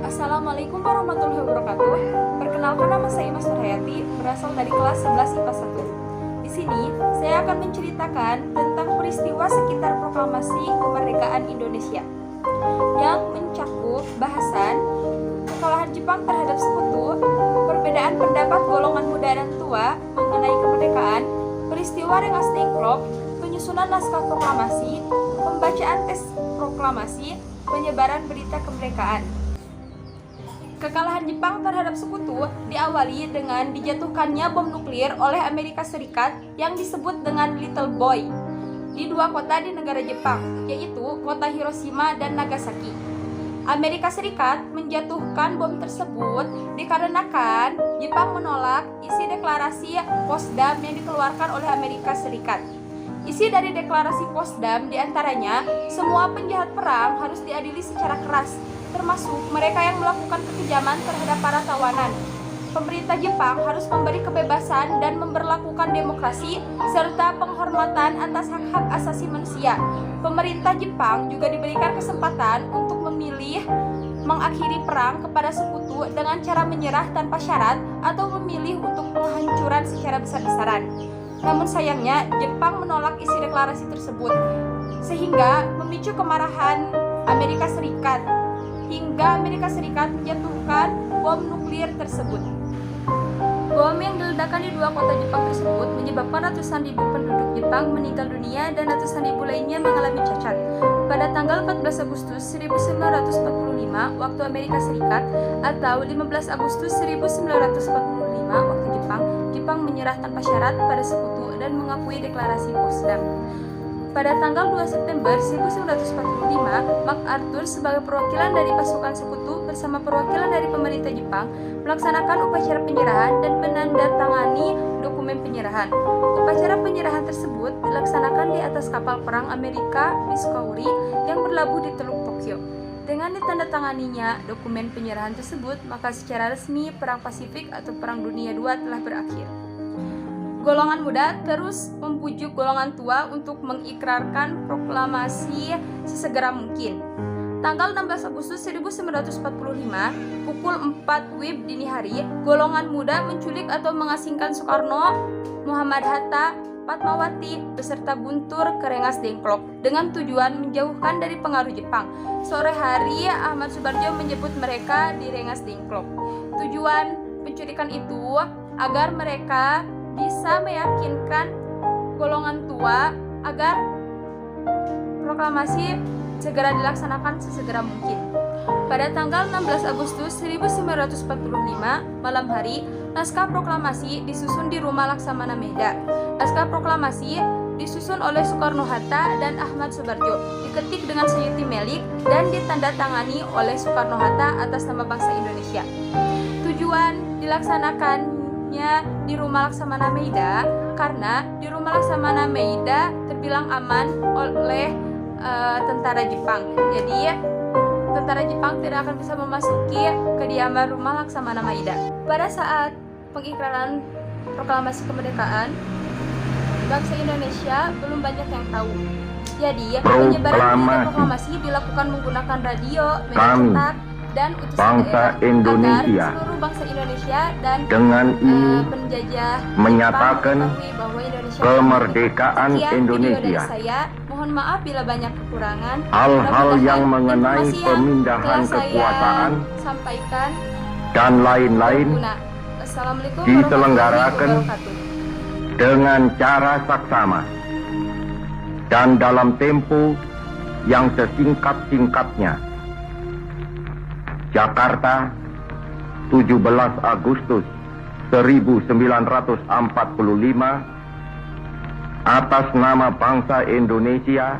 Assalamualaikum warahmatullahi wabarakatuh. Perkenalkan, nama saya Imas Nurhayati, berasal dari kelas 11 IPA 1. Di sini, saya akan menceritakan tentang peristiwa sekitar proklamasi kemerdekaan Indonesia yang mencakup bahasan kekalahan Jepang terhadap sekutu, perbedaan pendapat golongan muda dan tua mengenai kemerdekaan, peristiwa Rengas Dengklok, penyusunan naskah proklamasi, pembacaan teks proklamasi, penyebaran berita kemerdekaan. Kekalahan Jepang terhadap sekutu diawali dengan dijatuhkannya bom nuklir oleh Amerika Serikat yang disebut dengan Little Boy di dua kota di negara Jepang, yaitu kota Hiroshima dan Nagasaki. Amerika Serikat menjatuhkan bom tersebut dikarenakan Jepang menolak isi deklarasi Potsdam yang dikeluarkan oleh Amerika Serikat. Isi dari deklarasi Potsdam diantaranya, semua penjahat perang harus diadili secara keras, termasuk mereka yang melakukan kekejaman terhadap para tawanan. Pemerintah Jepang harus memberi kebebasan dan memberlakukan demokrasi serta penghormatan atas hak-hak asasi manusia. Pemerintah Jepang juga diberikan kesempatan untuk memilih mengakhiri perang kepada sekutu dengan cara menyerah tanpa syarat atau memilih untuk penghancuran secara besar-besaran. Namun sayangnya Jepang menolak isi deklarasi tersebut, sehingga memicu kemarahan Amerika Serikat hingga Amerika Serikat menjatuhkan bom nuklir tersebut. Bom yang diledakkan di dua kota Jepang tersebut menyebabkan ratusan ribu penduduk Jepang meninggal dunia dan ratusan ribu lainnya mengalami cacat. Pada tanggal 14 Agustus 1945 waktu Amerika Serikat atau 15 Agustus 1945 waktu Jepang menyerah tanpa syarat pada sekutu dan mengakui deklarasi Potsdam. Pada tanggal 2 September 1945, MacArthur sebagai perwakilan dari pasukan sekutu bersama perwakilan dari pemerintah Jepang melaksanakan upacara penyerahan dan menandatangani dokumen penyerahan. Upacara penyerahan tersebut dilaksanakan di atas kapal perang Amerika Missouri yang berlabuh di Teluk Tokyo. Dengan ditandatanganinya dokumen penyerahan tersebut, maka secara resmi Perang Pasifik atau Perang Dunia II telah berakhir. Golongan muda terus membujuk golongan tua untuk mengikrarkan proklamasi sesegera mungkin. Tanggal 16 Agustus 1945, pukul 4 WIB dini hari, golongan muda menculik atau mengasingkan Soekarno, Muhammad Hatta, Fatmawati beserta Guntur ke Rengas Dengklok dengan tujuan menjauhkan dari pengaruh Jepang. Sore hari, Ahmad Subarjo menyebut mereka di Rengas Dengklok. Tujuan penculikan itu agar mereka bisa meyakinkan golongan tua agar proklamasi segera dilaksanakan sesegera mungkin. Pada tanggal 16 Agustus 1945 malam hari, naskah proklamasi disusun di Rumah Laksamana Meida. Naskah proklamasi disusun oleh Soekarno-Hatta dan Ahmad Subarjo, diketik dengan Sayuti Melik dan ditandatangani oleh Soekarno-Hatta atas nama bangsa Indonesia. Tujuan dilaksanakannya di Rumah Laksamana Meida karena di Rumah Laksamana Meida terbilang aman oleh tentara Jepang. Jadi tentara Jepang tidak akan bisa memasuki kediaman Rumah Laksamana Meida. Pada saat pengikraran proklamasi kemerdekaan, bangsa Indonesia belum banyak yang tahu. Jadi penyebaran berita proklamasi dilakukan menggunakan radio, media cetak, dan utusan bangsa Indonesia agar seluruh bangsa Indonesia dan dengan ini penjajah menyatakan bahwa Indonesia kemerdekaan sekian Indonesia. Video dari saya, mohon maaf bila banyak kekurangan. Hal-hal yang mengenai informasi yang pemindahan telah kekuasaan saya sampaikan dan lain-lain berguna. Assalamualaikum diselenggarakan warahmatullahi wabarakatuh. dengan cara saksama dan dalam tempo yang sesingkat-singkatnya. Jakarta, 17 Agustus 1945, atas nama bangsa Indonesia